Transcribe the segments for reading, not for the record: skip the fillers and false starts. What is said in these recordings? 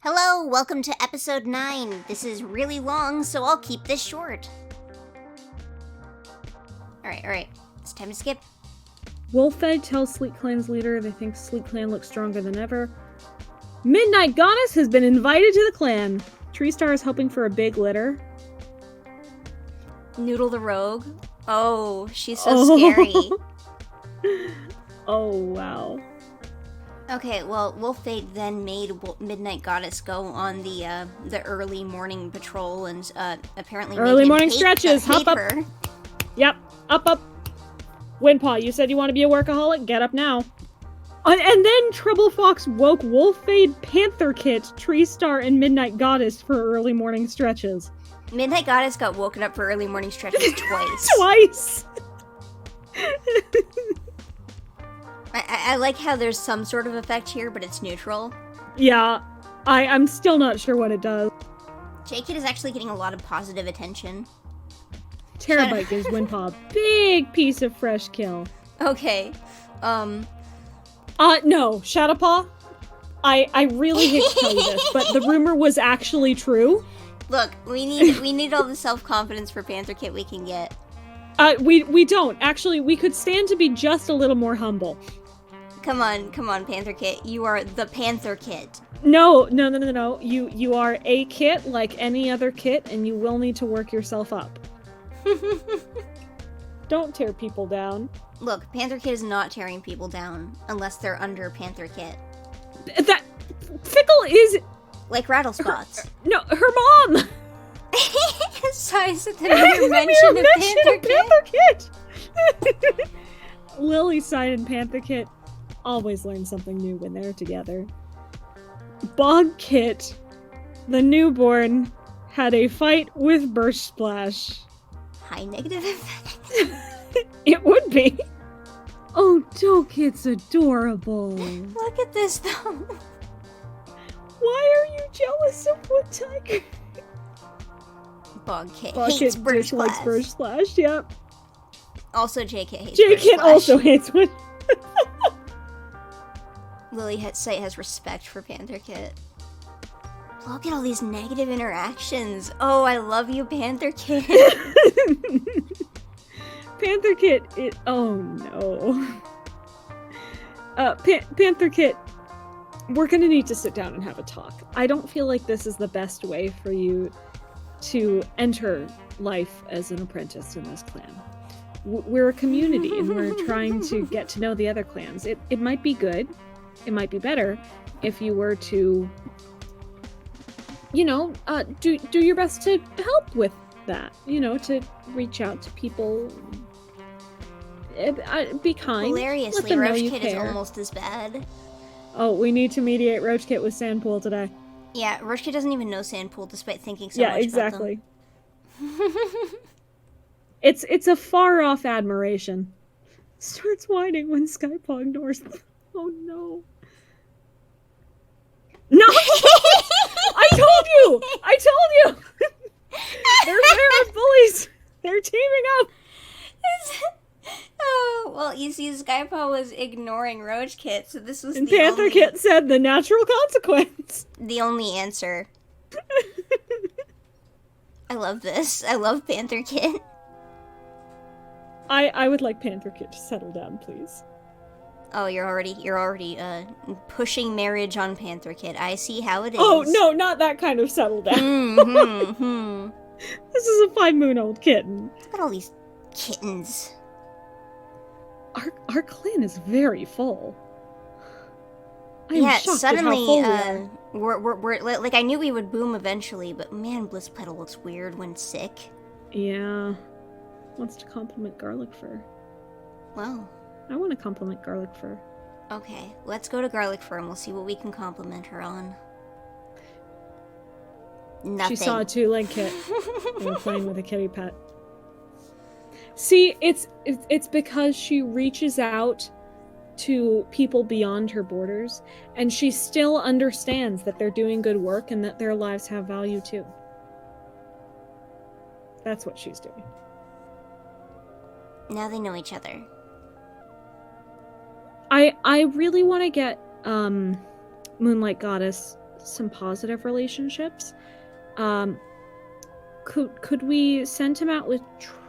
Hello, welcome to episode 9. This is really long, so I'll keep this short. Alright. It's time to skip. Wolfhead tells Sleek Clan's leader they think Sleek Clan looks stronger than ever. Midnight Goddess has been invited to the clan. Tree Star is hoping for a big litter. Noodle the Rogue. Oh, she's so scary. Oh, wow. Okay, well, Wolfade then made Midnight Goddess go on the early morning patrol and apparently Early made morning hate, stretches, hate hop up. her. Yep, up. Windpaw, you said you want to be a workaholic? Get up now. And then Trouble Fox woke Wolfade, Panther Kit, Tree Star, and Midnight Goddess for early morning stretches. Midnight Goddess got woken up for early morning stretches twice. Twice! I like how there's some sort of effect here, but it's neutral. Yeah, I'm still not sure what it does. J-Kid is actually getting a lot of positive attention. Terabyte gives Windpaw a big piece of fresh kill. Okay, no, Shadowpaw, I really hate to tell you this, but the rumor was actually true. Look, we need all the self-confidence for Panther Kit we can get. We don't. Actually, we could stand to be just a little more humble. Come on, Panther Kit. You are the Panther Kit. No. You are a kit like any other kit, and you will need to work yourself up. Don't tear people down. Look, Panther Kit is not tearing people down unless they're under Panther Kit. That Fickle is like rattle spots. Her mom. Sorry, so the mere mention of Panther Kit. Lily Side and Panther Kit always learn something new when they're together. Bog Kit, the newborn, had a fight with Burst Splash. High negative effect. It would be. Oh, Dokit's adorable. Look at this, though. Why are you jealous of Wood Tiger? Bog Kit Bog hates Kit Burst Splash. dislikes Burst Splash, yep. Also, J-Kit hates J-Kit Burst Splash. also hates Wood. Lily has respect for Panther Kit. Look at all these negative interactions. Oh, I love you, Panther Kit. Panther Kit, oh no. Panther Kit, we're gonna need to sit down and have a talk. I don't feel like this is the best way for you to enter life as an apprentice in this clan. We're a community and we're trying to get to know the other clans. It might be good, it might be better if you were to, do your best to help with that, to reach out to people, be kind. Hilariously, Roach Kit is almost as bad. Oh, we need to mediate Roach Kit with Sandpool today. Yeah, Roach Kit doesn't even know Sandpool despite thinking so much about them. Yeah, exactly. It's a far-off admiration. Starts whining when Skypaw ignores them. Oh no. No! I told you! They're bullies! They're teaming up! Oh, well, you see, Skypaw was ignoring Roach Kit, so this was Panther Kit said the natural consequence. The only answer. I love this. I love Panther Kit. I would like Panther Kit to settle down, please. Oh, you're already pushing marriage on Panther Kit. I see how it is. Oh, no, not that kind of settle down. This is a 5-moon-old kitten. Look at all these kittens. Our clan is very full. Yeah, suddenly, we're like, I knew we would boom eventually, but man, Bliss Petal looks weird when sick. Yeah. Wants to compliment Garlic Fur. Well, I want to compliment Garlic Fur. Okay, let's go to Garlic Fur and we'll see what we can compliment her on. Nothing. She saw a 2-leg kit. They were playing with a kitty pet. See, it's because she reaches out to people beyond her borders, and she still understands that they're doing good work and that their lives have value too. That's what she's doing. Now they know each other. I really want to get Moonlight Goddess some positive relationships. Could we send him out with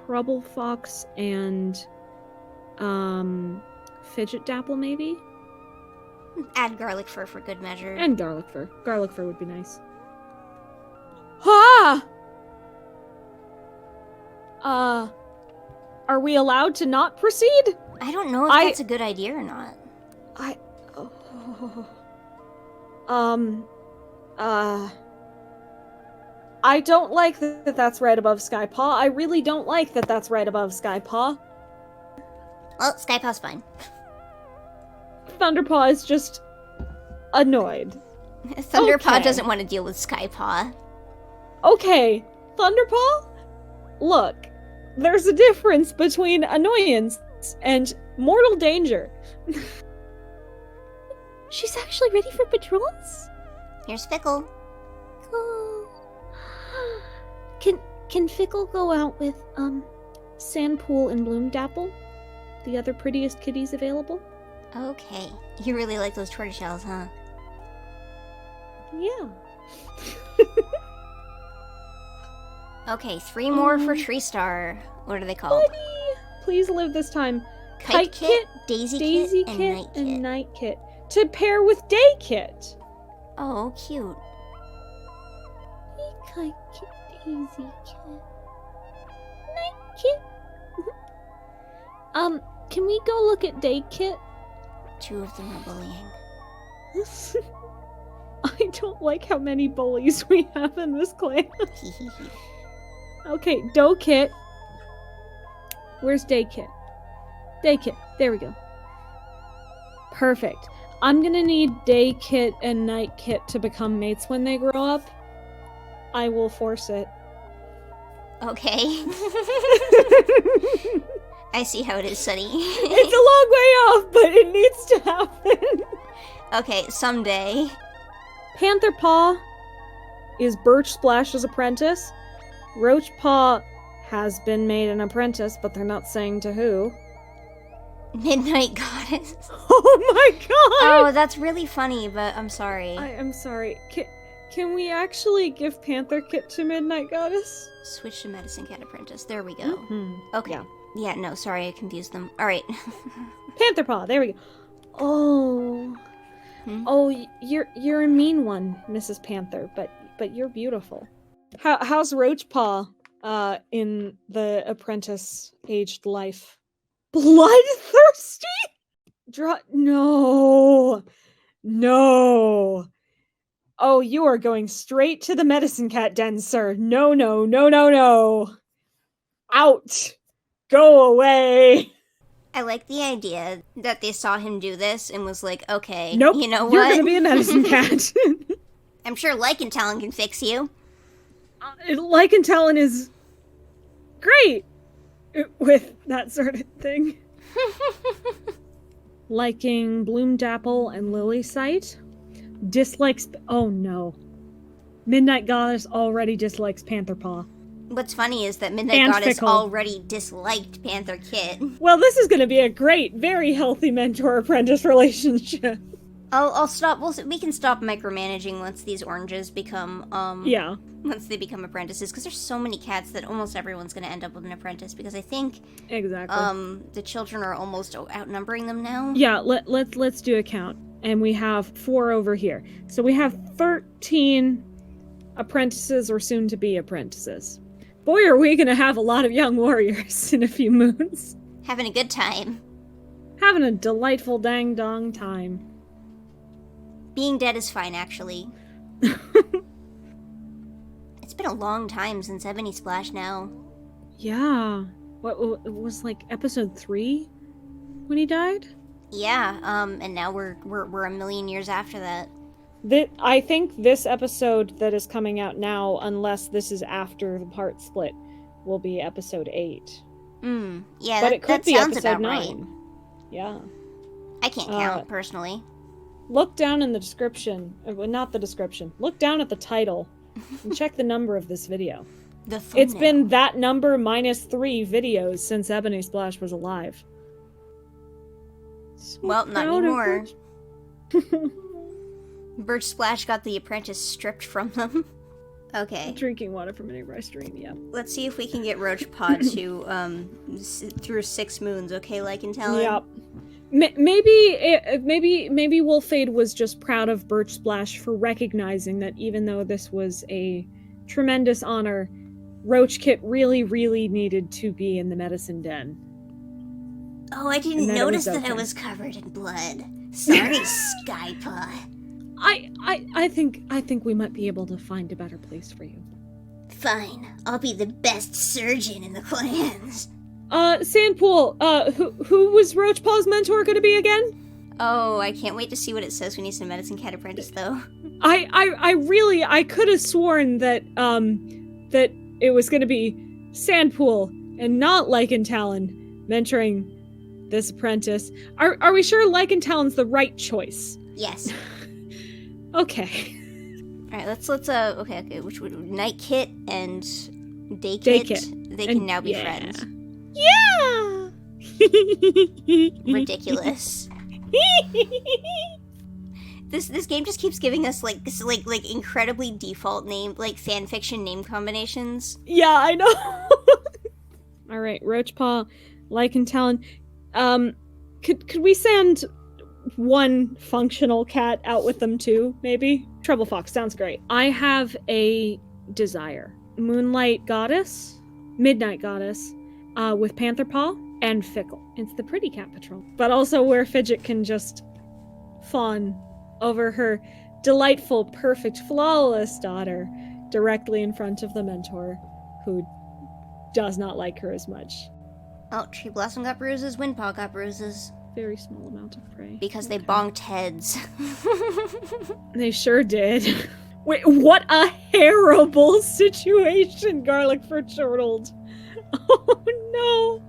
Trouble Fox and Fidget Dapple, maybe? Add garlic fur for good measure. And garlic fur. Garlic fur would be nice. Ha! Are we allowed to not proceed? I don't know if that's a good idea or not. I don't like that that's right above Skypaw. I really don't like that that's right above Skypaw. Well, Skypaw's fine. Thunderpaw is just annoyed. Thunderpaw doesn't want to deal with Skypaw. Okay, Thunderpaw? Look, there's a difference between annoyance and mortal danger. She's actually ready for patrols? Here's Fickle. Oh. Can Fickle go out with, Sandpool and Bloomdapple? The other prettiest kitties available? Okay. You really like those tortoiseshells, huh? Yeah. Okay, 3 more for Tree Star. What are they called? Buddy, please live this time. Kite Kit, Daisy Kit, and Night Kit. To pair with Day Kit. Oh, cute. Kite Kit, Daisy Kit, Night Kit. Can we go look at Day Kit? 2 of them are bullying. I don't like how many bullies we have in this clan. Okay, Doe Kit. Where's Day Kit? Day Kit. There we go. Perfect. I'm gonna need Day Kit and Night Kit to become mates when they grow up. I will force it. Okay. I see how it is, Sunny. It's a long way off, but it needs to happen. Okay, someday. Panther Paw is Birch Splash's apprentice. Roach Paw has been made an apprentice, but they're not saying to who. Midnight Goddess. Oh my god! Oh, that's really funny, but I'm sorry. I am sorry. Can we actually give Panther Kit to Midnight Goddess? Switch to Medicine Cat Apprentice. There we go. Mm-hmm. Okay. Yeah, no, sorry, I confused them. Alright. Panther Paw, there we go. Oh. Oh, you're a mean one, Mrs. Panther, but you're beautiful. How's Roach Paw in the apprentice aged life? Bloodthirsty? No. Oh, you are going straight to the medicine cat den, sir. No. Out. Go away. I like the idea that they saw him do this and was like, okay, nope, you know what? You're gonna be a medicine cat. I'm sure Lycan Talon can fix you. Lycan Talon is great with that sort of thing. Liking Bloomdapple and Lily Sight. Dislikes... Oh no. Midnight Goddess already dislikes Panther Paw. What's funny is that Midnight Goddess Fickle already disliked Panther Kit. Well, this is going to be a great, very healthy mentor-apprentice relationship. I'll stop. We can stop micromanaging once these oranges become, yeah. Once they become apprentices, because there's so many cats that almost everyone's going to end up with an apprentice, because I think... Exactly. The children are almost outnumbering them now. Yeah, let's do a count. And we have 4 over here. So we have 13 apprentices or soon-to-be apprentices. Boy, are we gonna have a lot of young warriors in a few moons. Having a good time. Having a delightful dang-dong time. Being dead is fine, actually. It's been a long time since Ebony Splash now. Yeah. What it was like episode 3 when he died? Yeah, and now we're a million years after that. I think this episode that is coming out now, unless this is after the part split, will be episode 8. Yeah, but it could that be sounds episode about 9. right. Yeah. I can't count, personally. Look down in the description. Not the description. Look down at the title and check the number of this video. It's been that number minus 3 videos since Ebony Splash was alive. So well, not anymore. Birch Splash got the apprentice stripped from them. Okay. Drinking water from a nearby stream, yeah. Let's see if we can get Roachpaw to, through 6 moons, okay, Lycan Talon? Yep. Maybe Wolfade was just proud of Birch Splash for recognizing that even though this was a tremendous honor, Roachkit really, really needed to be in the medicine den. Oh, I didn't notice that I was covered in blood. Sorry, Skypaw. I think we might be able to find a better place for you. Fine, I'll be the best surgeon in the clans. Sandpool, who was Roachpaw's mentor gonna be again? Oh, I can't wait to see what it says when he's a medicine cat apprentice, though. I could have sworn that, that it was gonna be Sandpool and not Lycan Talon mentoring this apprentice. Are we sure Lycan Talon's the right choice? Yes. Okay. Alright, let's, okay, which would, Night Kit and Day Kit, they can now be friends. Yeah! Ridiculous. This game just keeps giving us, like incredibly default name, like, fanfiction name combinations. Yeah, I know! Alright, Roachpaw, Lycan Talon. Could we send one functional cat out with them too, maybe? Treble Fox, sounds great. I have a desire. Moonlight Goddess, Midnight Goddess, with Panther Paw, and Fickle. It's the pretty cat patrol. But also where Fidget can just fawn over her delightful, perfect, flawless daughter directly in front of the mentor, who does not like her as much. Oh, Tree Blossom got bruises, Windpaw got bruises. Very small amount of prey. Because they bonked heads. They sure did. Wait, what a terrible situation Garlic Fur chortled. Oh no.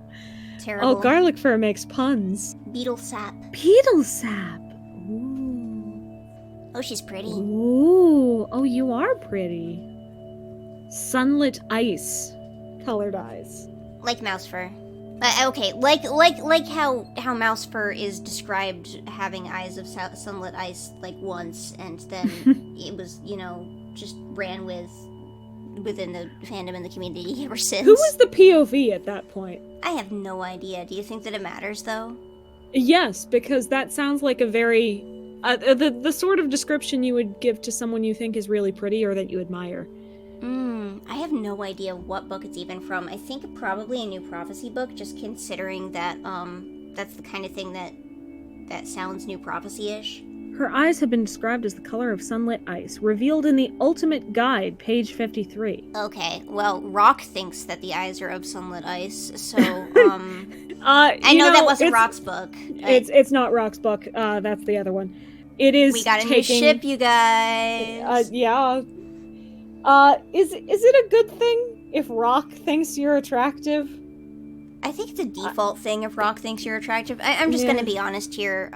Terrible. Oh, Garlic Fur makes puns. Beetle Sap. Beetle Sap. Ooh. Oh, she's pretty. Ooh. Oh, you are pretty. Sunlit Ice. Colored eyes. Like mouse fur. Okay, like how mouse fur is described having eyes of sunlit ice like once, and then it was, you know, just ran within the fandom and the community ever since. Who was the POV at that point? I have no idea. Do you think that it matters though? Yes, because that sounds like a very the sort of description you would give to someone you think is really pretty or that you admire. I have no idea what book it's even from. I think probably a New Prophecy book, just considering that, that's the kind of thing that sounds New Prophecy-ish. Her eyes have been described as the color of sunlit ice, revealed in the Ultimate Guide, page 53. Okay, well, Rock thinks that the eyes are of sunlit ice, so, I know that wasn't Rock's book. It's not Rock's book, that's the other one. It is. We got a new ship, you guys! Yeah. Is it a good thing if Rock thinks you're attractive? I think it's a default thing if Rock thinks you're attractive. I'm just gonna be honest here.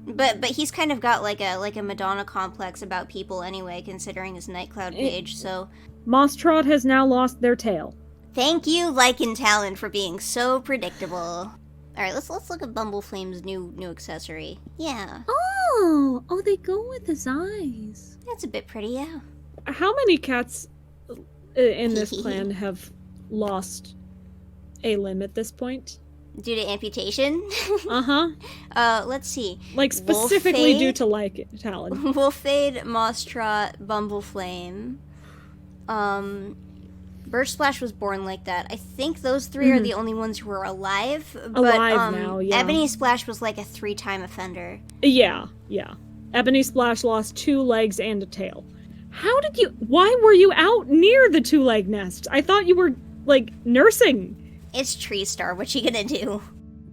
But he's kind of got like a Madonna complex about people anyway, considering his Nightcloud page. So Moss-Trot has now lost their tail. Thank you, Lycan Talon, for being so predictable. All right, let's look at Bumbleflame's new accessory. Yeah. Oh, they go with his eyes. That's a bit pretty, yeah. How many cats in this clan have lost a limb at this point? Due to amputation? Uh-huh. Let's see. Like, specifically due to Lycan Talon. Wolfade, Moss-Trot, Bumbleflame. Birch Splash was born like that. I think those 3 are the only ones who are alive. Alive now, yeah. Ebony Splash was like a 3-time offender. Yeah. Ebony Splash lost 2 legs and a tail. Why were you out near the 2-leg nest? I thought you were, like, nursing. It's Tree Star, what you gonna do?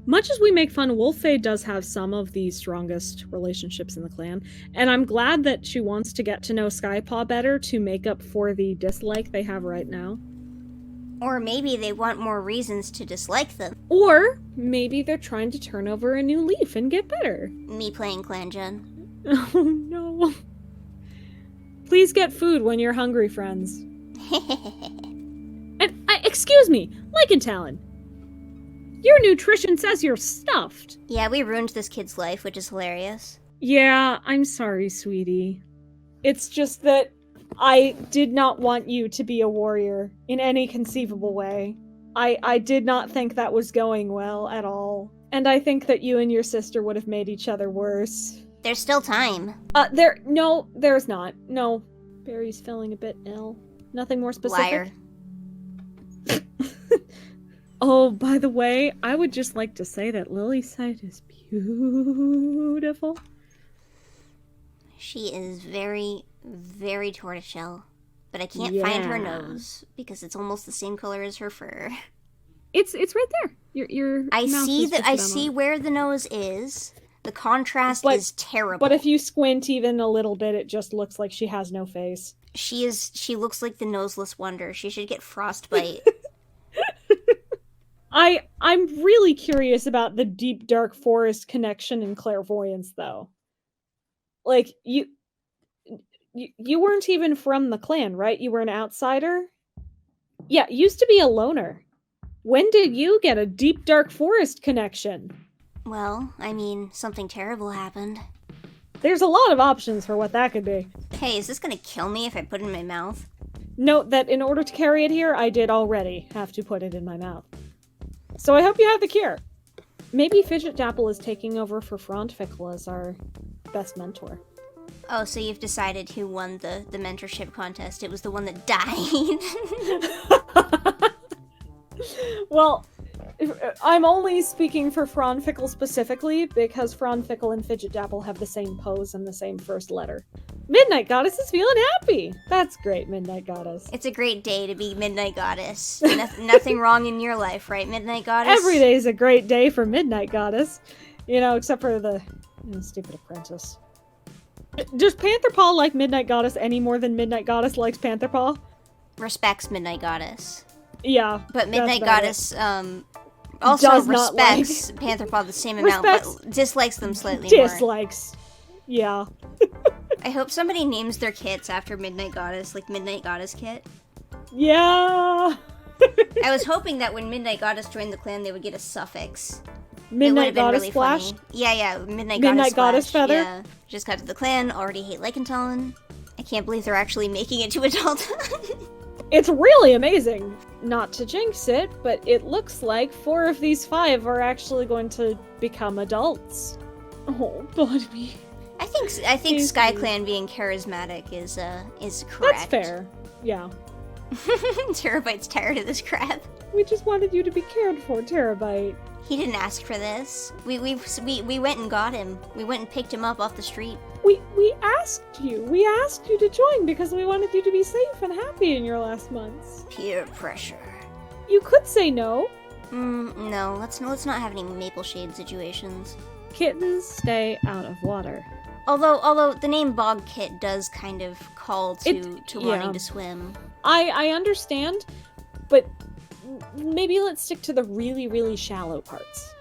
Much as we make fun, Wolfade does have some of the strongest relationships in the clan, and I'm glad that she wants to get to know Skypaw better to make up for the dislike they have right now. Or maybe they want more reasons to dislike them. Or maybe they're trying to turn over a new leaf and get better. Me playing Clangen. Oh no. Please get food when you're hungry, friends. And, excuse me, Lycan Talon. Your nutrition says you're stuffed. Yeah, we ruined this kid's life, which is hilarious. Yeah, I'm sorry, sweetie. It's just that I did not want you to be a warrior in any conceivable way. I did not think that was going well at all. And I think that you and your sister would have made each other worse. There's still time. There's not. No. Barry's feeling a bit ill. Nothing more specific? Liar. Oh, by the way, I would just like to say that Lily's sight is beautiful. She is very, very tortoiseshell. But I can't find her nose because it's almost the same color as her fur. It's right there. Your I see where the nose is. The contrast is terrible. But if you squint even a little bit, it just looks like she has no face. She looks like the noseless wonder. She should get frostbite. I'm really curious about the deep dark forest connection and clairvoyance though. Like you weren't even from the clan, right? You were an outsider? Yeah, used to be a loner. When did you get a deep dark forest connection? Well, I mean, something terrible happened. There's a lot of options for what that could be. Hey, is this gonna kill me if I put it in my mouth? Note that in order to carry it here, I did already have to put it in my mouth. So I hope you have the cure. Maybe Fidget Dapple is taking over for Frondfickle as our best mentor. Oh, so you've decided who won the mentorship contest. It was the one that died. Well, I'm only speaking for Frondfickle specifically because Frondfickle and Fidget Dapple have the same pose and the same first letter. Midnight Goddess is feeling happy. That's great, Midnight Goddess. It's a great day to be Midnight Goddess. Nothing wrong in your life, right, Midnight Goddess? Every day is a great day for Midnight Goddess. Except for the stupid apprentice. Does Pantherpaw like Midnight Goddess any more than Midnight Goddess likes Pantherpaw? Respects Midnight Goddess. Yeah. But Midnight Goddess also respects Pantherpaw the same amount, but dislikes them slightly more. Dislikes. Yeah. I hope somebody names their kits after Midnight Goddess, like Midnight Goddess kit. Yeah. I was hoping that when Midnight Goddess joined the clan, they would get a suffix. Midnight Goddess really Flash? Funny. Yeah, Midnight Goddess Feather? Yeah. Just got to the clan, already hate Lycantalon. I can't believe they're actually making it to adulthood. It's really amazing. Not to jinx it, but it looks like 4 of these 5 are actually going to become adults. Oh, blimey. I think SkyClan being charismatic is correct. That's fair. Yeah. Terabyte's tired of this crap. We just wanted you to be cared for, Terabyte. He didn't ask for this. We went and got him. We went and picked him up off the street. We asked you. We asked you to join because we wanted you to be safe and happy in your last months. Peer pressure. You could say no. No. Let's not have any Maple Shade situations. Kittens stay out of water. Although the name Bog Kit does kind of call to wanting to swim. I understand, but maybe let's stick to the really, really shallow parts.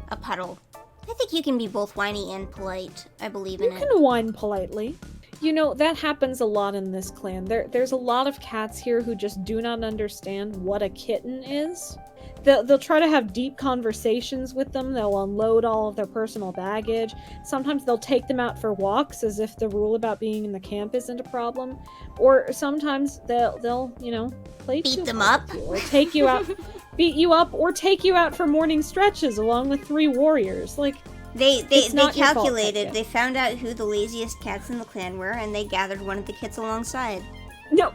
A puddle. I think you can be both whiny and polite. I believe in it. You can whine politely. That happens a lot in this clan. There's a lot of cats here who just do not understand what a kitten is. They'll try to have deep conversations with them. They'll unload all of their personal baggage. Sometimes they'll take them out for walks as if the rule about being in the camp isn't a problem. Or sometimes they'll play beat them up, or take you out, beat you up, or take you out for morning stretches along with 3 warriors. Like they calculated. They found out who the laziest cats in the clan were, and they gathered one of the kits alongside. No.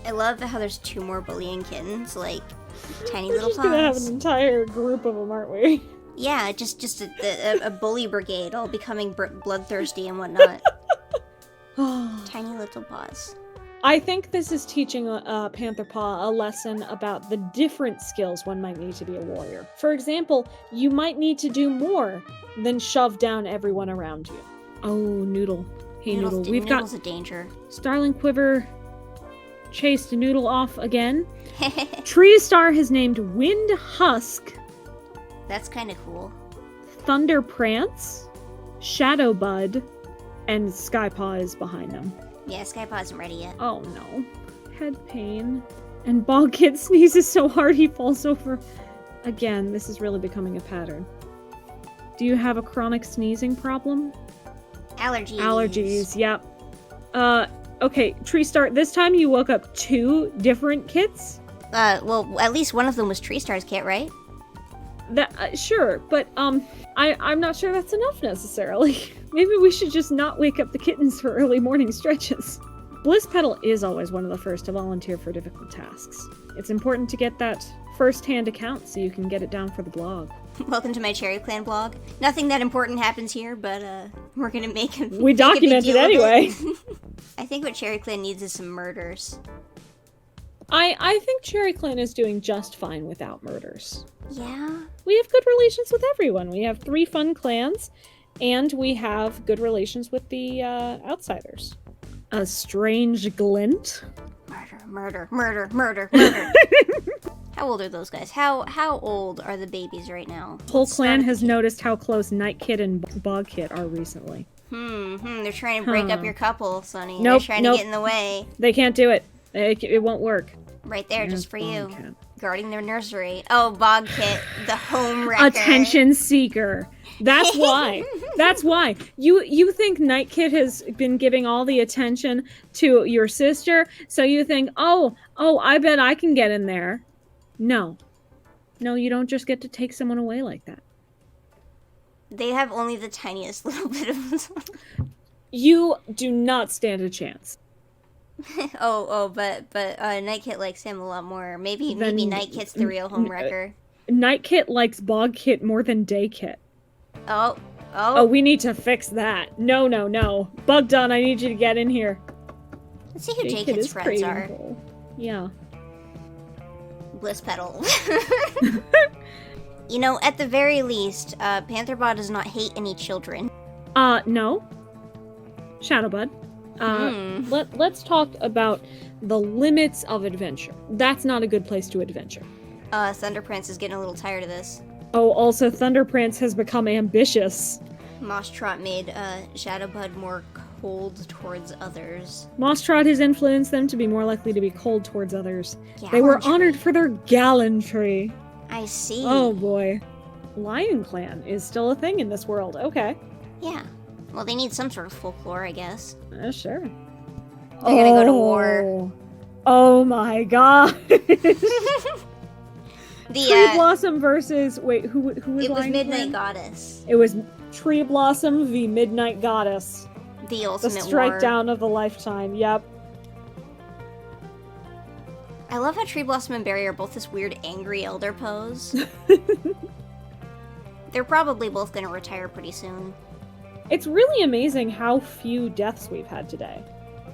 I love how there's 2 more bullying kittens, like tiny little paws. We're just gonna have an entire group of them, aren't we? Yeah, just a bully brigade, all becoming bloodthirsty and whatnot. Tiny little paws. I think this is teaching Pantherpaw a lesson about the different skills one might need to be a warrior. For example, you might need to do more than shove down everyone around you. Oh, Noodle. Hey, Noodle. Noodle's a danger. Starling Quiver chased Noodle off again. Tree Star has named Wind Husk. That's kind of cool. Thunder Prance, Shadow Bud, and Skypaw is behind them. Yeah, Skypaw isn't ready yet. Oh no. Head pain. And Bog Kid sneezes so hard he falls over. Again, this is really becoming a pattern. Do you have a chronic sneezing problem? Allergies. Allergies, yep. Okay, Tree Star, this time you woke up 2 different kits? Well, at least one of them was Tree Star's kit, right? That sure, but I'm not sure that's enough necessarily. Maybe we should just not wake up the kittens for early morning stretches. Bliss Petal is always one of the first to volunteer for difficult tasks. It's important to get that first-hand account so you can get it down for the blog. Welcome to my Cherryclan blog. Nothing that important happens here, but we're gonna make a We document it anyway. I think what Cherryclan needs is some murders. I think Cherryclan is doing just fine without murders. Yeah? We have good relations with everyone. We have 3 fun clans, and we have good relations with the outsiders. A strange glint. Murder. How old are those guys? How old are the babies right now? Whole clan has noticed how close Night Kit and Bog Kit are recently. They're trying to break up your couple, Sunny. Nope, They're trying to get in the way. They can't do it. It won't work. Right there, just for you. Guarding their nursery. Oh, Bog Kit, the home wrecker. Attention seeker. That's why. That's why. You think Night Kit has been giving all the attention to your sister, so you think, oh, I bet I can get in there. No, you don't just get to take someone away like that. They have only the tiniest little bit of... You do not stand a chance. but Night Kit likes him a lot more. Maybe Night Kit's the real home wrecker. Night Kit likes Bog Kit more than Day Kit. Oh, we need to fix that. No. Bug Dun, I need you to get in here. Let's see who Day Kit's friends are. Yeah. Bliss Petal. You know, at the very least, Pantherbot does not hate any children. No. Shadowbud. Let's talk about the limits of adventure. That's not a good place to adventure. Thunder Prince is getting a little tired of this. Oh, also Thunder Prince has become ambitious. Moss Trot made Shadowbud more cold towards others. Moss Trot has influenced them to be more likely to be cold towards others. Gallantry. They were honored for their gallantry. I see. Oh boy. Lion Clan is still a thing in this world. Okay. Yeah. Well, they need some sort of folklore, I guess. Sure. They're gonna go to war. Oh my god. The Tree Blossom versus... Wait, who was it was Lion Midnight Clan? Goddess. It was Tree Blossom v Midnight Goddess. The ultimate The strike war. down of a lifetime, yep. I love how Tree Blossom and Berry are both this weird angry elder pose. They're probably both gonna retire pretty soon. It's really amazing how few deaths we've had today.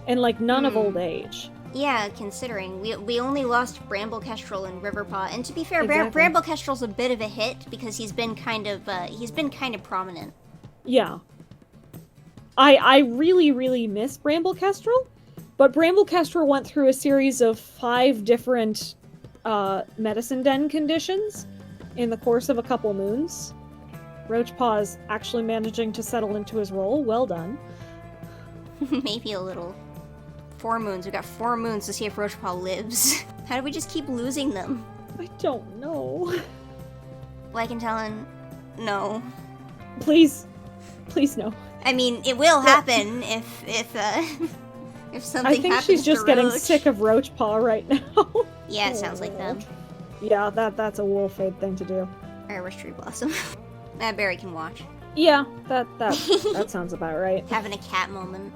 And, like, none of old age. Yeah, considering. We only lost Bramble Kestrel and Riverpaw. And to be fair, Exactly. Bramble Kestrel's a bit of a hit because he's been kind of prominent. Yeah. I really, really miss Bramble Kestrel. But Bramble Kestrel went through a series of 5 different medicine den conditions in the course of a couple moons. Roachpaw is actually managing to settle into his role. Well done. Maybe a little. 4 moons. We got 4 moons to see if Roachpaw lives. How do we just keep losing them? I don't know. Like and Talon, no. Please no. I mean, it will happen if something I think happens she's just to getting Roach. sick of Roachpaw right now. Yeah, it sounds like them. Yeah, that's a wolf-aid thing to do. Alright, where's Tree Blossom? Barry can watch. Yeah, that sounds about right. Having a cat moment.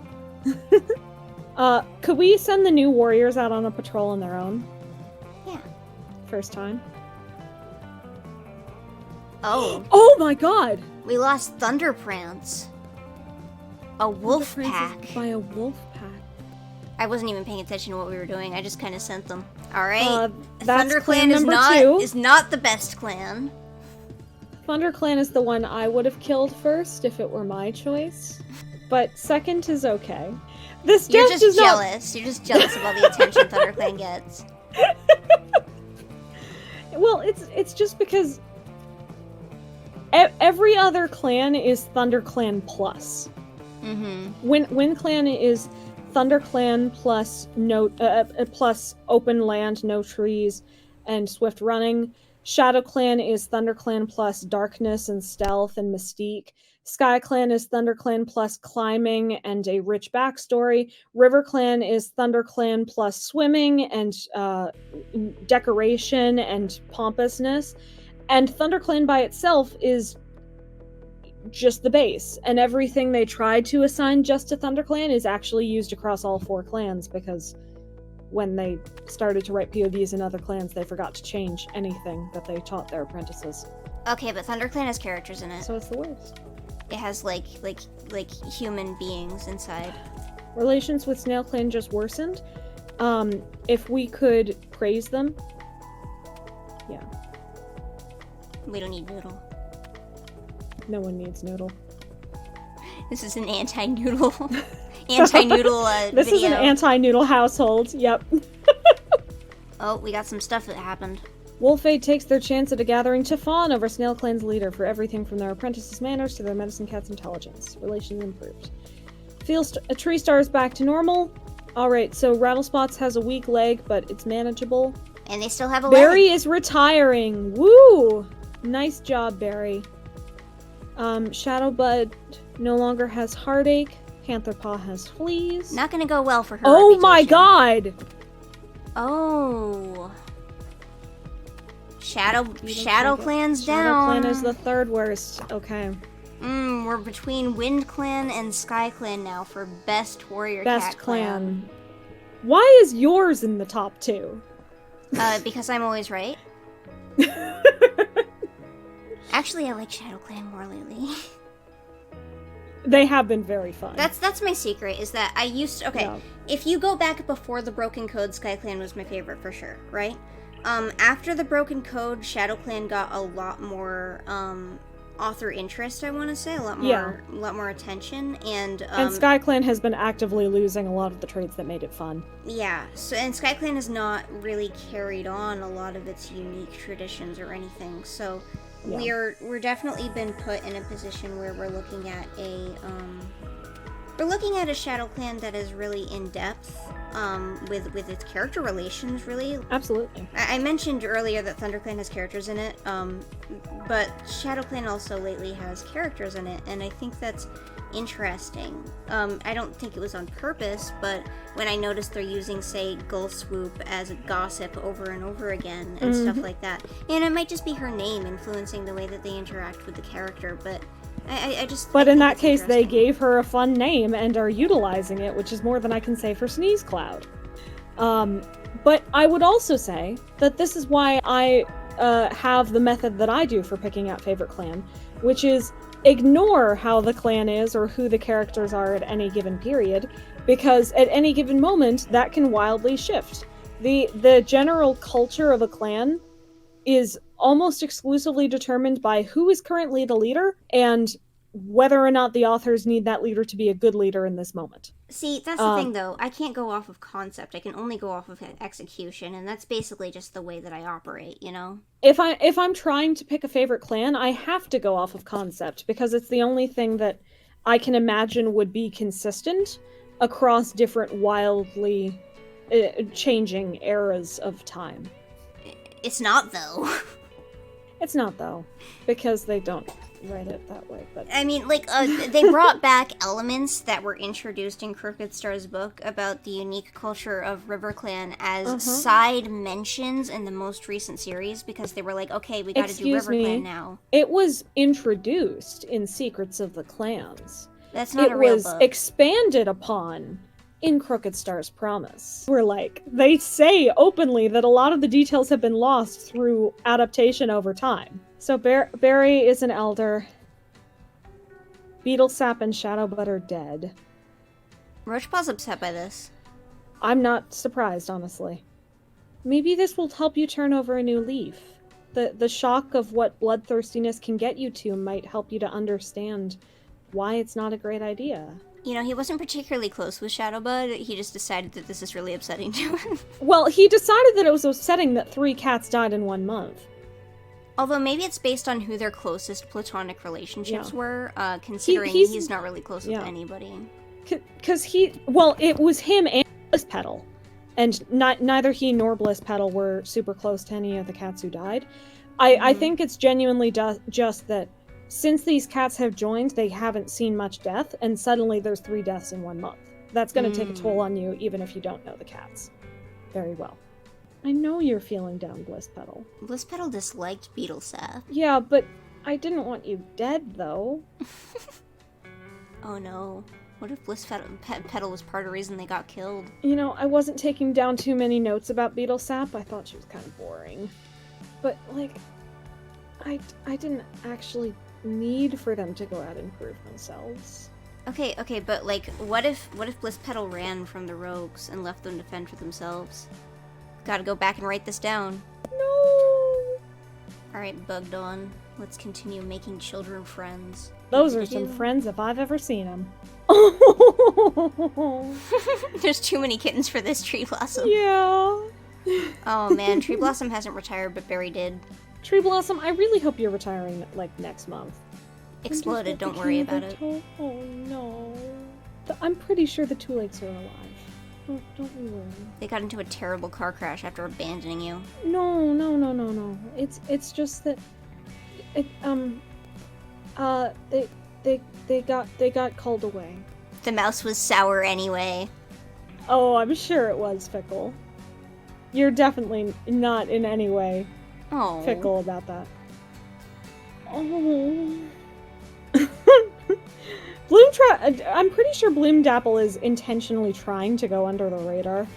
Could we send the new warriors out on a patrol on their own? Yeah. First time. Oh. Oh my god! We lost Thunderprance. A wolf Thunderprance pack. is by a wolf pack. I wasn't even paying attention to what we were doing. I just kind of sent them. All right. That's ThunderClan clan is number not 2. is not the best clan. ThunderClan is the one I would have killed first if it were my choice. But second is okay. This You're death just is not- jealous. You're just jealous of all the attention ThunderClan gets. Well, it's just because every other clan is ThunderClan plus. Mm-hmm. Wind Clan is ThunderClan plus plus open land, no trees, and swift running. ShadowClan is ThunderClan plus darkness and stealth and mystique. SkyClan is ThunderClan plus climbing and a rich backstory. RiverClan is ThunderClan plus swimming and decoration and pompousness. And ThunderClan by itself is just the base. And everything they tried to assign just to ThunderClan is actually used across all 4 clans, because when they started to write POVs in other clans, they forgot to change anything that they taught their apprentices. Okay, but ThunderClan has characters in it. So it's the worst. It has like human beings inside. Relations with SnailClan just worsened. If we could praise them, yeah. We don't need Noodle. No one needs Noodle. This is an anti-Noodle, anti-Noodle This video. is an anti-Noodle household. Yep. Oh, we got some stuff that happened. Wolfade takes their chance at a gathering to fawn over SnailClan's leader for everything from their apprentices' manners to their medicine cat's intelligence. Relations improved. A tree star is back to normal. Alright, so Rattlespots has a weak leg, but it's manageable. And they still have a Barry leg. is retiring. Woo! Nice job, Barry. Shadowbud no longer has heartache. Pantherpaw has fleas. Not gonna go well for her. Oh reputation. my god! Oh. ShadowClan's down. ShadowClan is the 3rd worst. Okay. We're between Wind Clan and Sky Clan now for best warrior Best cat clan. Why is yours in the top 2? Because I'm always right. Actually, I like ShadowClan more lately. They have been very fun. That's my secret, is that I used to, okay, Yeah. if you go back before the Broken Code, SkyClan was my favorite for sure, right? After the Broken Code, ShadowClan got a lot more, author interest, I want to say, a lot more attention, and SkyClan has been actively losing a lot of the traits that made it fun. Yeah, so, and SkyClan has not really carried on a lot of its unique traditions or anything, so Yeah. we're definitely been put in a position where we're looking at a ShadowClan that is really in depth, with its character relations, really. Absolutely. I mentioned earlier that ThunderClan has characters in it, but ShadowClan also lately has characters in it, and I think that's interesting. I don't think it was on purpose, but when I noticed they're using, say, Gull Swoop as a gossip over and over again, and stuff like that, and it might just be her name influencing the way that they interact with the character, but I just... But I in think that it's case, they interesting. gave her a fun name and are utilizing it, which is more than I can say for Sneeze Cloud. But I would also say that this is why I have the method that I do for picking out favorite clan, which is ignore how the clan is or who the characters are at any given period, because at any given moment, that can wildly shift. The general culture of a clan is almost exclusively determined by who is currently the leader and whether or not the authors need that leader to be a good leader in this moment. See, that's the thing, though. I can't go off of concept. I can only go off of execution, and that's basically just the way that I operate, you know? If I'm trying to pick a favorite clan, I have to go off of concept, because it's the only thing that I can imagine would be consistent across different wildly changing eras of time. It's not, though. It's not, though, because they don't write it that way. But I mean, like, they brought back elements that were introduced in Crooked Star's book about the unique culture of RiverClan as side mentions in the most recent series, because they were like, okay, we gotta do RiverClan now. It was introduced in Secrets of the Clans. That's not a real book. It was expanded upon in Crooked Star's Promise. They say openly that a lot of the details have been lost through adaptation over time. So Barry is an elder. Beetlesap and Shadowbud are dead. Roachpaw's upset by this. I'm not surprised, honestly. Maybe this will help you turn over a new leaf. The shock of what bloodthirstiness can get you to might help you to understand why it's not a great idea. You know, he wasn't particularly close with Shadowbud. He just decided that this is really upsetting to him. Well, he decided that it was upsetting that 3 cats died in 1 month. Although maybe it's based on who their closest platonic relationships were, considering He's he's not really close with anybody. Because it was him and Blisspetal. And neither he nor Blisspetal were super close to any of the cats who died. I think it's genuinely just that since these cats have joined, they haven't seen much death, and suddenly there's 3 deaths in 1 month. That's going to take a toll on you, even if you don't know the cats very well. I know you're feeling down, Bliss Petal. Bliss Petal disliked beetle sap. Yeah, but I didn't want you dead, though. Oh no. What if Bliss Petal was part of the reason they got killed? You know, I wasn't taking down too many notes about beetle sap. I thought she was kind of boring. But, like, I didn't actually need for them to go out and prove themselves. Okay, but, like, what if Bliss Petal ran from the rogues and left them to fend for themselves? Gotta go back and write this down. No! Alright, Bugged On. Let's continue making children friends. Those are some friends if I've ever seen them. There's too many kittens for this Tree Blossom. Yeah. Oh man, Tree Blossom hasn't retired, but Berry did. Tree Blossom, I really hope you're retiring, like, next month. Exploded, don't worry about it. Oh no. I'm pretty sure the 2 legs are alive. Don't we worry. They got into a terrible car crash after abandoning you. No. It's just that they got called away. The mouse was sour anyway. Oh, I'm sure it was, Fickle. You're definitely not in any way fickle about that. Oh. I'm pretty sure Bloom Dapple is intentionally trying to go under the radar.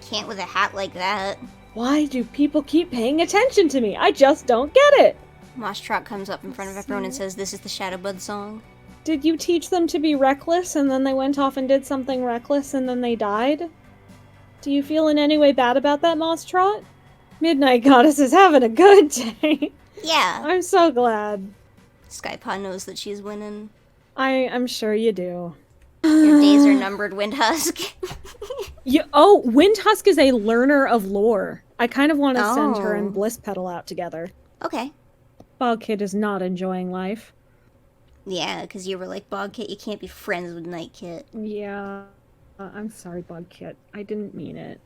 Can't with a hat like that. Why do people keep paying attention to me? I just don't get it. Moss Trot comes up in front of everyone and says, "This is the Shadowbud song." Did you teach them to be reckless and then they went off and did something reckless and then they died? Do you feel in any way bad about that, Moss Trot? Midnight Goddess is having a good day. Yeah. I'm so glad. Skypaw knows that she's winning. I'm sure you do. Your days are numbered, Windhusk. Windhusk is a learner of lore. I kind of want to send her and Bliss Petal out together. Okay. Bogkit is not enjoying life. Yeah, because you were like, Bogkit, you can't be friends with Nightkit. Yeah. I'm sorry, Bogkit. I didn't mean it.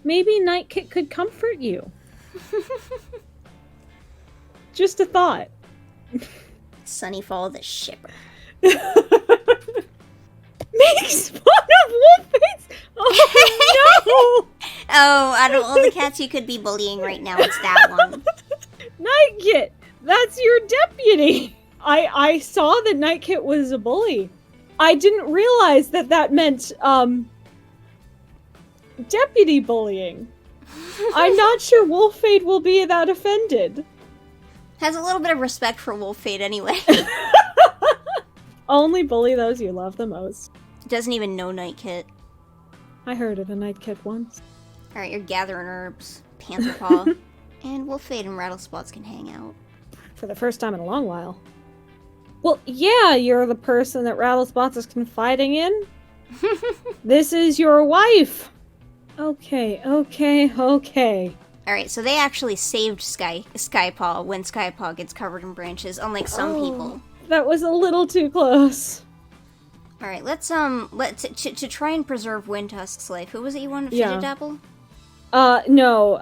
Maybe Nightkit could comfort you. Just a thought. Sunnyfall the shipper. Makes fun of Wolfface! Oh, no! Oh, out of all the cats you could be bullying right now, it's that one. Nightkit! That's your deputy! I saw that Nightkit was a bully. I didn't realize that meant, deputy bullying. I'm not sure Wolffade will be that offended. Has a little bit of respect for Wolffade anyway. Only bully those you love the most. Doesn't even know Nightkit. I heard of a Nightkit once. Alright, you're gathering herbs. Pantherpaw. And Wolffade and Rattlespots can hang out. For the first time in a long while. Well, yeah, you're the person that Rattlespots is confiding in. This is your wife. Okay. Alright, so they actually saved Skypaw when Skypaw gets covered in branches, unlike some people. That was a little too close. Alright, let's to try and preserve Windhusk's life. Who was it you wanted to Dapple? No,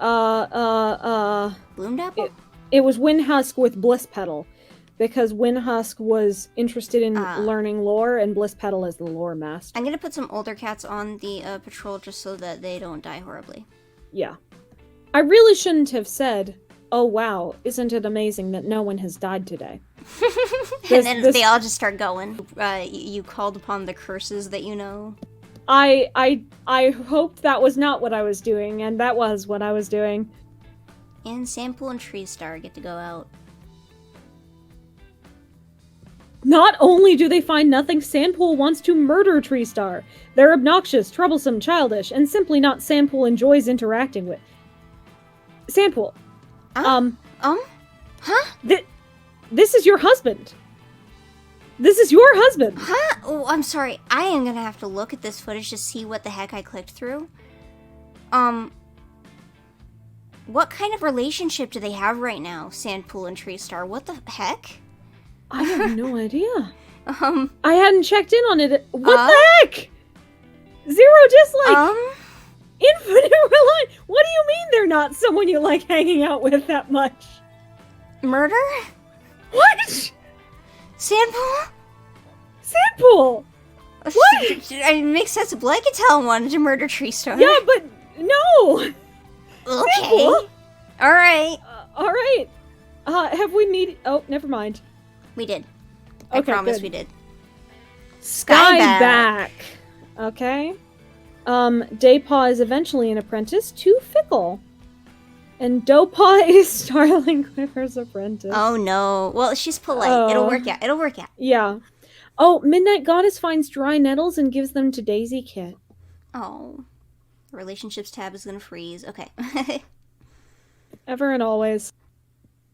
Bloom Dapple? It was Windhusk with Bliss Petal. Because Windhusk was interested in learning lore, and Bliss Petal is the lore master. I'm gonna put some older cats on the patrol just so that they don't die horribly. Yeah. I really shouldn't have said, "Oh wow, isn't it amazing that no one has died today?" And then they all just start going. You called upon the curses that you know. I hoped that was not what I was doing, and that was what I was doing. And Sandpool and Tree Star get to go out. Not only do they find nothing, Sandpool wants to murder Tree Star. They're obnoxious, troublesome, childish, and simply not Sandpool enjoys interacting with. Sandpool. Huh? This is your husband. This is your husband. Huh? Oh, I'm sorry. I am gonna have to look at this footage to see what the heck I clicked through. What kind of relationship do they have right now, Sandpool and Tree Star? What the heck? I have no idea. I hadn't checked in on it. What the heck? Zero dislike. Infinite rely. What do you mean they're not someone you like hanging out with that much? Murder? What? Sandpool? Sandpool! What? It makes sense. Blanketown wanted to murder Treestar. Yeah, but no! Okay. Sandpool? Alright. Alright. Have we meet? Oh, never mind. We did. I Okay, promise good. we did. Skyback. Okay. Daypaw is eventually an apprentice to Fickle. And Doughpaw is Starling Quiver's apprentice. Oh no. Well, she's polite. It'll work out. It'll work out. Yeah. Oh, Midnight Goddess finds dry nettles and gives them to Daisy Kit. Oh. Relationships tab is gonna freeze. Okay. Ever and always.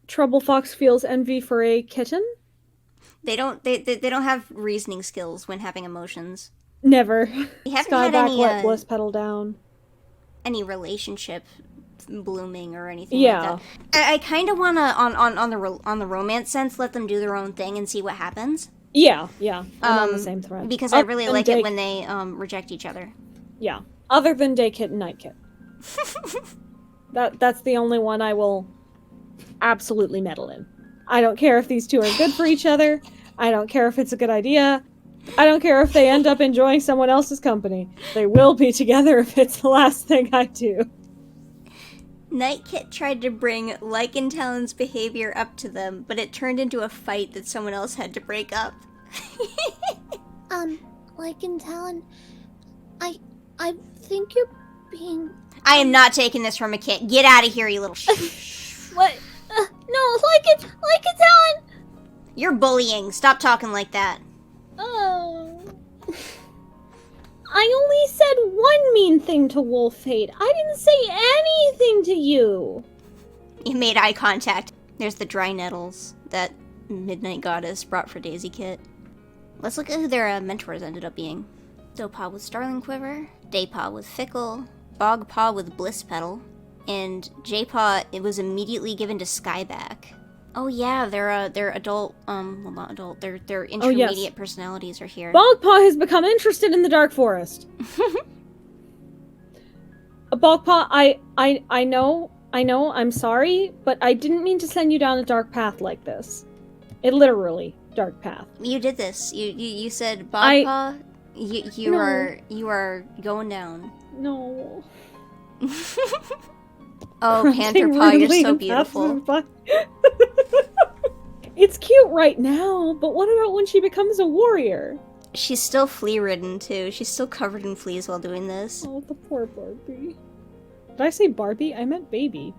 Trouble Fox feels envy for a kitten? They don't have reasoning skills when having emotions. Never. We haven't had Skyback let Bliss pedal down. any relationship blooming or anything Yeah. like that. I kind of want to on the romance sense let them do their own thing and see what happens. Yeah. I'm on the same thread. Because I really like it when they reject each other. Yeah. Other than Day Kit and Night Kit. That's the only one I will absolutely meddle in. I don't care if these two are good for each other. I don't care if it's a good idea. I don't care if they end up enjoying someone else's company. They will be together if it's the last thing I do. Nightkit tried to bring Lycan Talon's behavior up to them, but it turned into a fight that someone else had to break up. Lycan Talon, I think you're being... I am not taking this from a kid. Get out of here, you little What? No, Lycan Talon! You're bullying. Stop talking like that. Oh. I only said one mean thing to Wolfhate. I didn't say anything to you. You made eye contact. There's the dry nettles that Midnight Goddess brought for Daisy Kit. Let's look at who their mentors ended up being. Doughpaw with Starling Quiver, Daypaw with Fickle, Bogpaw with Bliss Petal, and Jpaw, it was immediately given to Skyback. Oh yeah, their adult, well not adult, their intermediate personalities are here. Bogpaw has become interested in the Dark Forest. Bogpaw, I know, I'm sorry, but I didn't mean to send you down a dark path like this. It literally, dark path. You did this. You said, Bogpaw, you are going down. No. Oh, Pantherpaw, you're so beautiful. It's cute right now, but what about when she becomes a warrior? She's still flea-ridden, too. She's still covered in fleas while doing this. Oh, the poor Barbie. Did I say Barbie? I meant baby.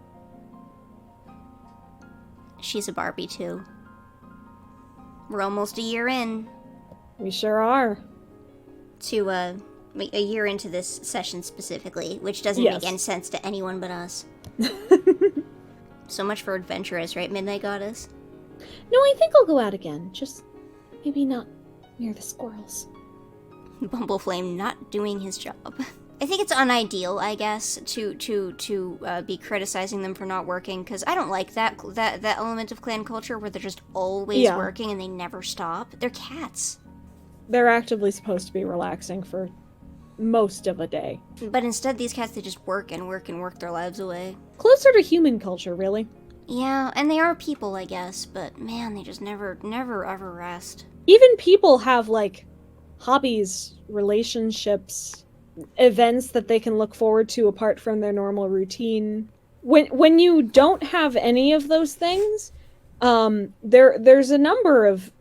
She's a Barbie, too. We're almost a year in. We sure are. To, a year into this session specifically, which doesn't make any sense to anyone but us. So much for adventurous, right, Midnight Goddess? No, I think I'll go out again. Just maybe not near the squirrels. Bumbleflame not doing his job. I think it's unideal, I guess, to be criticizing them for not working, because I don't like that element of clan culture where they're just always working and they never stop. They're cats. They're actively supposed to be relaxing for most of a day. But instead, these cats, they just work and work and work their lives away. Closer to human culture, really. Yeah, and they are people, I guess, but man, they just never ever rest. Even people have, like, hobbies, relationships, events that they can look forward to apart from their normal routine. When you don't have any of those things, there's a number of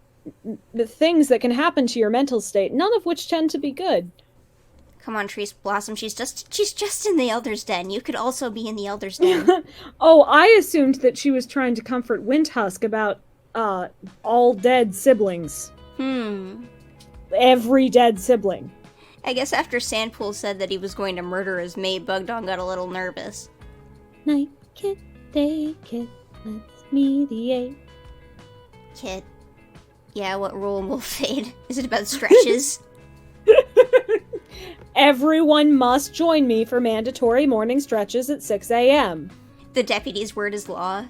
things that can happen to your mental state, none of which tend to be good. Come on, Trees Blossom, she's just in the Elder's Den. You could also be in the Elder's Den. Oh, I assumed that she was trying to comfort Windhusk about, all dead siblings. Every dead sibling. I guess after Sandpool said that he was going to murder his mate, Bugdog got a little nervous. Night Kit, Day Kit, let's mediate. Kit. Yeah, what rule will fade? Is it about stretches? Everyone must join me for mandatory morning stretches at 6 a.m. The deputy's word is law.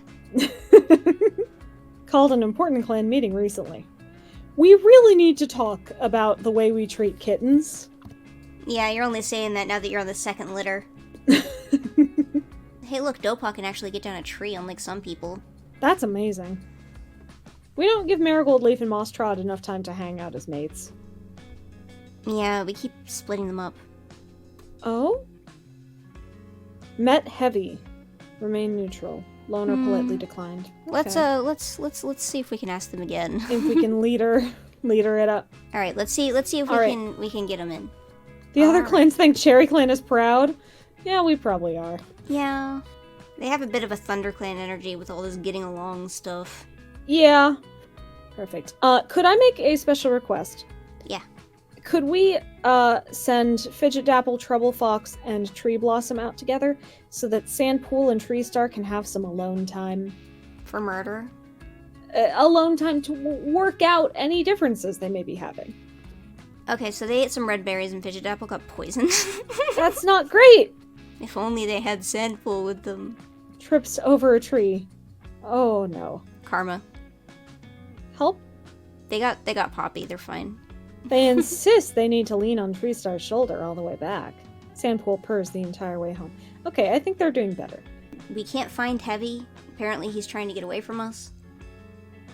Called an important clan meeting recently. We really need to talk about the way we treat kittens. Yeah, you're only saying that now that you're on the second litter. Hey look, Dopa can actually get down a tree, unlike some people. That's amazing. We don't give Marigold Leaf and Moss Trot enough time to hang out as mates. Yeah, we keep splitting them up. Oh? Met heavy. Remain neutral. Loner politely declined. Okay. Let's see if we can ask them again. If we can leader it up. All right, let's see if we can get them in. The other Alright. clans think Cherryclan is proud. Yeah, we probably are. Yeah, they have a bit of a ThunderClan energy with all this getting along stuff. Yeah. Perfect. Could I make a special request? Yeah. Could we send Fidget Dapple, Trouble Fox, and Tree Blossom out together so that Sandpool and Tree Star can have some alone time? For murder. Alone time to work out any differences they may be having. Okay, so they ate some red berries and Fidget Dapple got poisoned. That's not great! If only they had Sandpool with them. Trips over a tree. Oh no. Karma. Help? They got Poppy. They're fine. They insist they need to lean on Tree Star's shoulder all the way back. Sandpool purrs the entire way home. Okay, I think they're doing better. We can't find Heavy. Apparently he's trying to get away from us.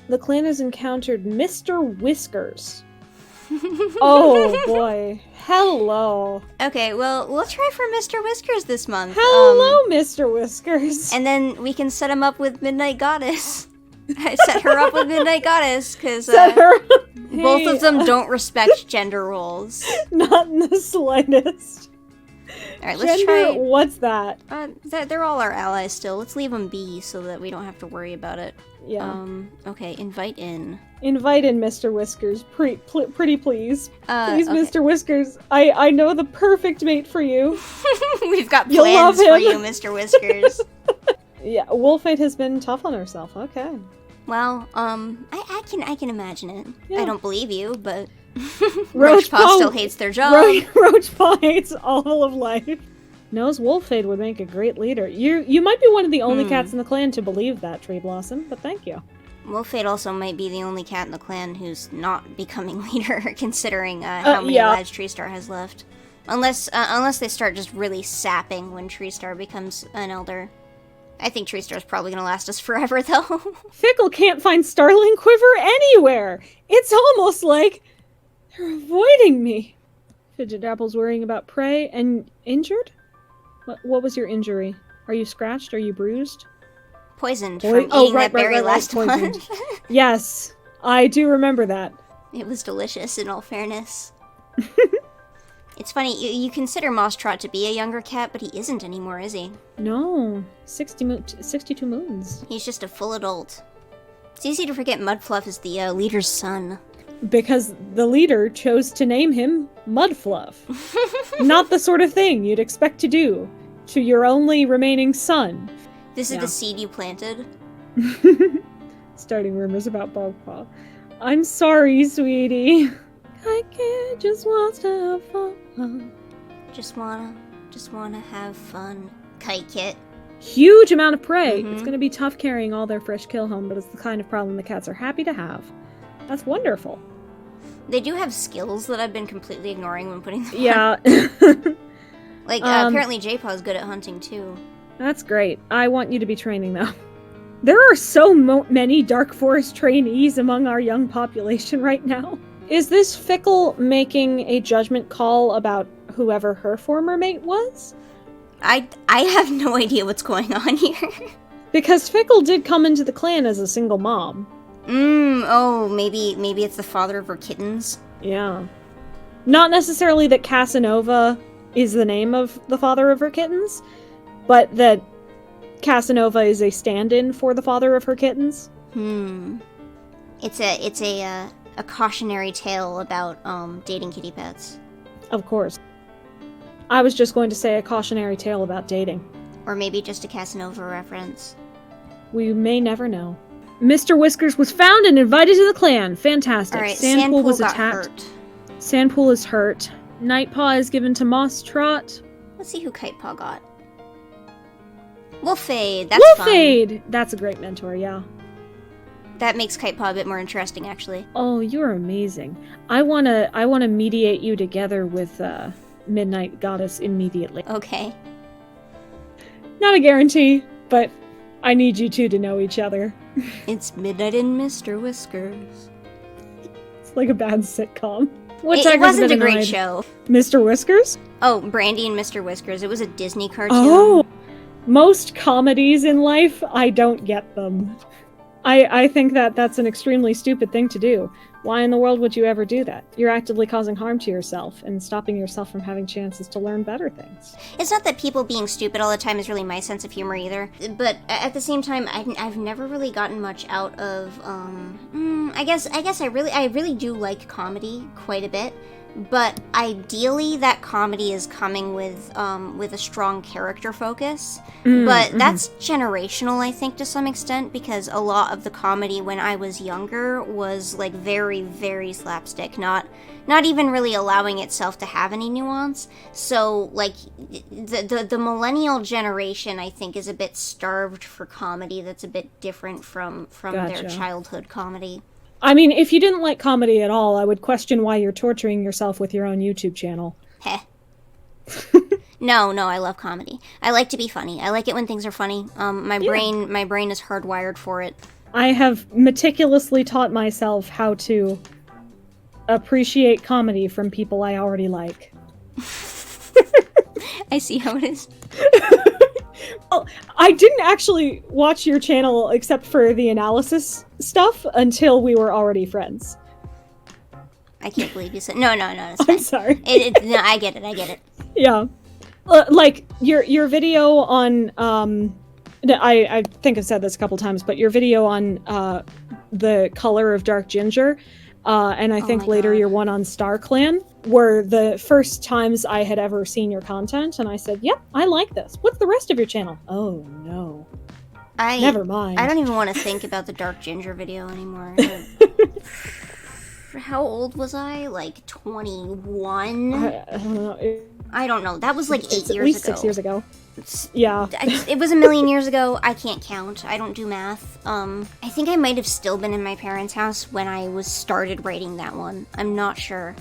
The clan has encountered Mr. Whiskers. Oh boy. Hello. Okay, well, we'll try for Mr. Whiskers this month. Hello, Mr. Whiskers. And then we can set him up with Midnight Goddess. I set her up with Midnight Goddess, because Set her up. both of them don't respect gender roles. Not in the slightest. Alright, let's Gender, try... what's that? They're all our allies still. Let's leave them be so that we don't have to worry about it. Yeah. Okay, invite in. Invite in Mr. Whiskers. Pretty please. Please, Okay. Mr. Whiskers. I know the perfect mate for you. We've got You'll love plans for him. you, Mr. Whiskers. Yeah, Wolfate has been tough on herself. Okay. Well, I can imagine it. Yeah. I don't believe you, but Roachpaw Roachpaw still hates their job. Roachpaw hates all of life. Knows Wolfade would make a great leader. You might be one of the only cats in the clan to believe that, Tree Blossom, but thank you. Wolfade also might be the only cat in the clan who's not becoming leader, considering how many lives Tree Star has left. Unless they start just really sapping when Tree Star becomes an elder. I think Tree Star's probably gonna last us forever, though. Fickle can't find Starling Quiver anywhere! It's almost like they're avoiding me. Fidget Apple's worrying about prey and injured? What was your injury? Are you scratched? Are you bruised? Poisoned from eating that berry last month. Yes, I do remember that. It was delicious, in all fairness. It's funny, you consider Moss Trot to be a younger cat, but he isn't anymore, is he? No, 62 moons. He's just a full adult. It's easy to forget Mudfluff is the leader's son. Because the leader chose to name him Mudfluff. Not the sort of thing you'd expect to do to your only remaining son. This is the seed you planted. Starting rumors about Bogpaw. I'm sorry, sweetie. I can't, just wants to have fun. Just wanna have fun. Kite Kit. Huge amount of prey. It's gonna be tough carrying all their fresh kill home, but it's the kind of problem the cats are happy to have. That's wonderful. They do have skills that I've been completely ignoring when putting them on. Yeah. Like, apparently J-Paw's good at hunting, too. That's great. I want you to be training, though. There are so many Dark Forest trainees among our young population right now. Is this Fickle making a judgment call about whoever her former mate was? I have no idea what's going on here. Because Fickle did come into the clan as a single mom. Oh, maybe it's the father of her kittens? Yeah. Not necessarily that Casanova is the name of the father of her kittens, but that Casanova is a stand-in for the father of her kittens. It's a cautionary tale about dating kitty pets. Of course. I was just going to say a cautionary tale about dating. Or maybe just a Casanova reference. We may never know. Mr. Whiskers was found and invited to the clan. Fantastic. Alright, Sandpool was got attacked. hurt. Sandpool is hurt. Nightpaw is given to Moss Trot. Let's see who Kitepaw got. Wolfade, that's Wolfade! That's a great mentor, yeah. That makes Kitepaw a bit more interesting, actually. Oh, you're amazing. I wanna mediate you together with Midnight Goddess immediately. Okay. Not a guarantee, but I need you two to know each other. It's Midnight in Mr. Whiskers. It's like a bad sitcom. What It tiger's wasn't been a great annoyed? show. Mr. Whiskers? Oh, Brandy and Mr. Whiskers. It was a Disney cartoon. Oh! Most comedies in life, I don't get them. I think that that's an extremely stupid thing to do. Why in the world would you ever do that? You're actively causing harm to yourself and stopping yourself from having chances to learn better things. It's not that people being stupid all the time is really my sense of humor either, but at the same time, I've never really gotten much out of. I guess I really do like comedy quite a bit, but ideally that comedy is coming with a strong character focus. But that's generational, I think, to some extent, because a lot of the comedy when I was younger was like very, very slapstick, not even really allowing itself to have any nuance. So like the millennial generation, I think, is a bit starved for comedy that's a bit different from their childhood comedy. I mean, if you didn't like comedy at all, I would question why you're torturing yourself with your own YouTube channel. Heh. No, I love comedy. I like to be funny. I like it when things are funny. My brain is hardwired for it. I have meticulously taught myself how to appreciate comedy from people I already like. I see how it is. Well, I didn't actually watch your channel except for the analysis stuff until we were already friends. I can't believe you said no. It's fine. I'm sorry. No, I get it. Yeah, like your video on I think I've said this a couple times, but your video on the color of dark ginger, and I think later your one on Star Clan were the first times I had ever seen your content, and I said, "Yep, I like this. What's the rest of your channel?" Oh no. Never mind. I don't even want to think about the dark ginger video anymore. How old was I? Like 21? I don't know. I don't know. That was like 8 years ago. At least 6 years ago. Yeah. It was a million years ago. I can't count. I don't do math. I think I might have still been in my parents' house when I started writing that one. I'm not sure.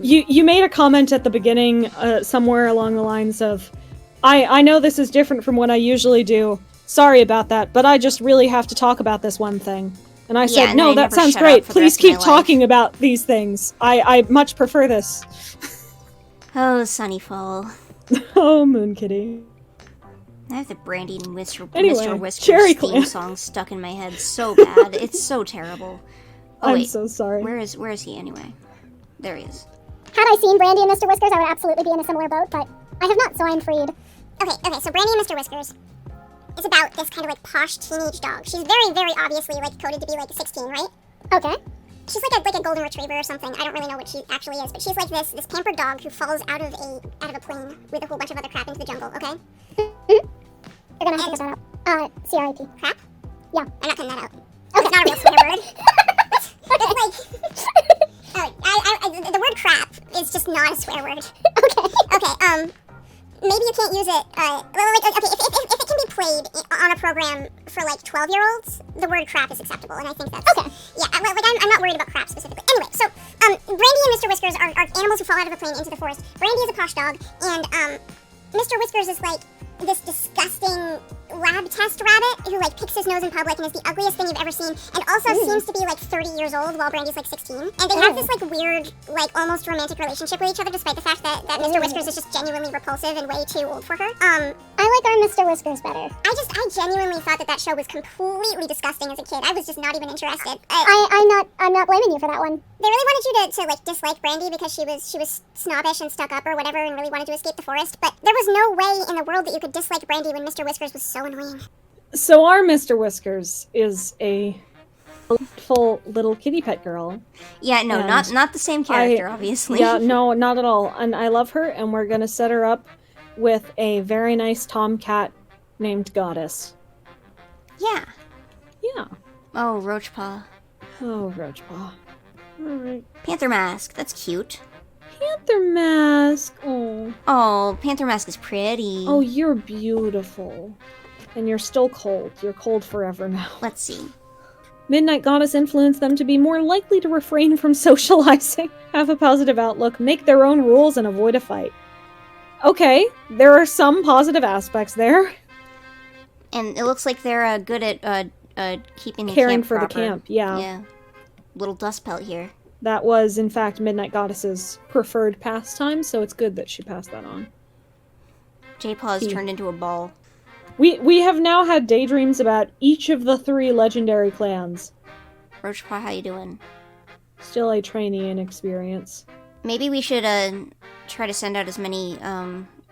You made a comment at the beginning, somewhere along the lines of, I know this is different from what I usually do. Sorry about that, but I just really have to talk about this one thing. And I said, no, that sounds great. Please keep talking about these things. I much prefer this. Oh, Sunnyfall. Oh, Moon Kitty. I have the Brandy and Mr. Whiskers Cherryclan theme song stuck in my head so bad. It's so terrible. Oh, I'm so sorry. Where is he anyway? There he is. Had I seen Brandy and Mr. Whiskers, I would absolutely be in a similar boat, but I have not, so I'm freed. Okay, so Brandy and Mr. Whiskers is about this kind of like posh teenage dog. She's very, very obviously like coded to be like 16, right? Okay. She's like a golden retriever or something. I don't really know what she actually is, but she's like this pampered dog who falls out of a plane with a whole bunch of other crap into the jungle. Okay. You're gonna have to get that out. CRIP. Crap? Yeah. I'm not cutting that out. Okay. It's not a real swear word. It's like the word crap is just not a swear word. Okay. Maybe you can't use it, okay, if it can be played on a program for, like, 12-year-olds, the word crap is acceptable, and I think that's... Okay. Yeah, like, I'm not worried about crap specifically. Anyway, so, Brandy and Mr. Whiskers are animals who fall out of a plane into the forest. Brandy is a posh dog, and, Mr. Whiskers is, like, this disgusting lab test rabbit who, like, picks his nose in public and is the ugliest thing you've ever seen, and also seems to be, like, 30 years old while Brandy's, like, 16. And they have this, like, weird, like, almost romantic relationship with each other, despite the fact that Mr. Whiskers is just genuinely repulsive and way too old for her. I like our Mr. Whiskers better. I genuinely thought that show was completely disgusting as a kid. I was just not even interested. I'm not blaming you for that one. They really wanted you to like, dislike Brandy because she was snobbish and stuck up or whatever and really wanted to escape the forest, but there was no way in the world that you could dislike Brandy when Mr. Whiskers was so annoying. So our Mr. Whiskers is a full little kitty pet girl. Yeah, no, not the same character, obviously. Yeah, no, not at all. And I love her, and we're gonna set her up with a very nice tomcat named Goddess. Yeah. Yeah. Oh, Roachpaw. Oh, Roachpaw. Alright. Panther Mask, that's cute. Panther Mask. Oh. Oh, Panther Mask is pretty. Oh, you're beautiful. And you're still cold. You're cold forever now. Let's see. Midnight Goddess influenced them to be more likely to refrain from socializing, have a positive outlook, make their own rules, and avoid a fight. Okay, there are some positive aspects there. And it looks like they're good at keeping the caring camp for the proper. camp. Yeah. Yeah. Little dust pelt here. That was, in fact, Midnight Goddess's preferred pastime, so it's good that she passed that on. J-Paw has turned into a ball. We have now had daydreams about each of the 3 legendary clans. Roachpaw, how you doing? Still a trainee in experience. Maybe we should try to send out as many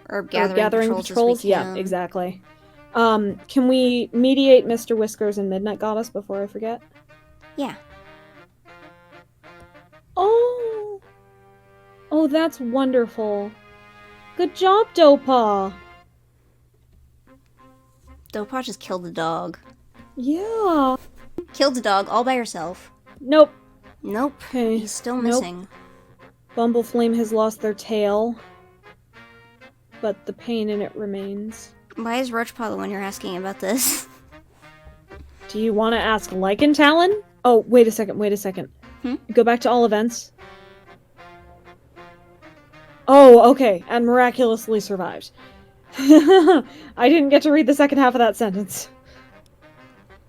herb gathering patrols as we can. Yeah, exactly. Can we mediate Mr. Whiskers and Midnight Goddess before I forget? Yeah. Oh, that's wonderful. Good job, Dopa. Dopa just killed the dog. Yeah. Killed the dog all by herself. Nope. Nope. Okay. He's still missing. Bumbleflame has lost their tail, but the pain in it remains. Why is Roachpaw the one you're asking about this? Do you want to ask Lycan Talon? Oh, wait a second. Go back to all events. Oh, okay, and miraculously survived. I didn't get to read the second half of that sentence.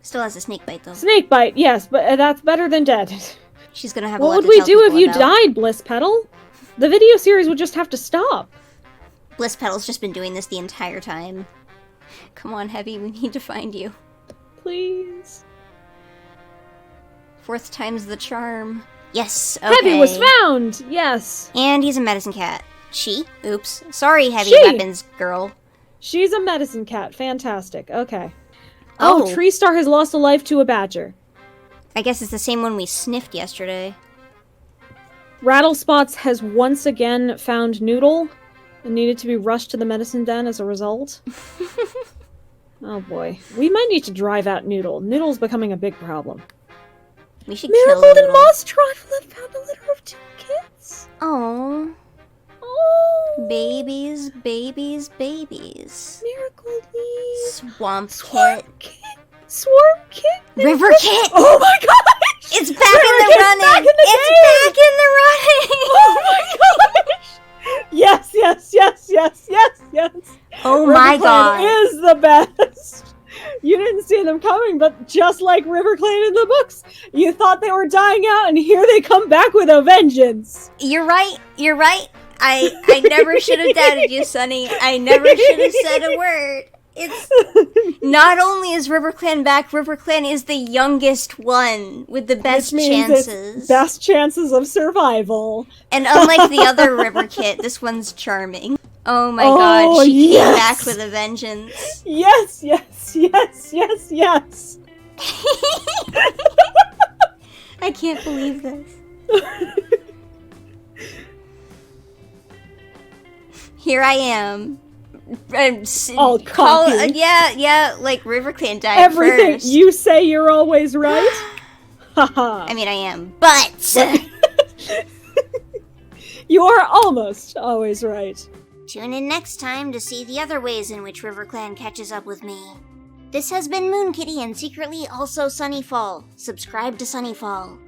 Still has a snake bite, though. Snake bite, yes, but that's better than dead. She's gonna have a What lot would to we tell do if people you about. died, Bliss Petal? The video series would just have to stop. Bliss Petal's just been doing this the entire time. Come on, Heavy, we need to find you. Please. 4th time's the charm. Yes, okay. Heavy was found! Yes. And he's a medicine cat. She? Oops. Sorry, Heavy She. Weapons girl. She's a medicine cat. Fantastic. Okay. Oh. Tree Star has lost a life to a badger. I guess it's the same one we sniffed yesterday. Rattlespots has once again found Noodle and needed to be rushed to the medicine den as a result. Oh boy. We might need to drive out Noodle. Noodle's becoming a big problem. We should kill Marigold and Noodle. Moss Trifle have found a litter of 2 kids. Oh, Oh. babies, babies, babies. Marigold Leaf. Swamp Swarm Kit. Kit. Swarm Kit. River Kit! Oh my gosh! It's back in the running! Back in the It's game! back in the running! Oh my gosh! Yes, yes, yes, yes, yes, yes. Oh my River god. Clan is the best. You didn't see them coming, but just like River Clan in the books, you thought they were dying out, and here they come back with a vengeance. You're right. I never should have doubted you, Sunny. I never should have said a word. It's not only is RiverClan back, RiverClan is the youngest one with the best Which means it's chances. best chances of survival. And unlike the other River Kit, this one's charming. Oh my Oh, god, she yes. came back with a vengeance. Yes, yes, yes, yes, yes. I can't believe this. Here I am. All cocky. Yeah, like RiverClan died Everything first. you say, you're always right. Haha. I mean, I am, but... You are almost always right. Tune in next time to see the other ways in which RiverClan catches up with me. This has been Moon Kitty and secretly also Sunnyfall. Subscribe to Sunnyfall.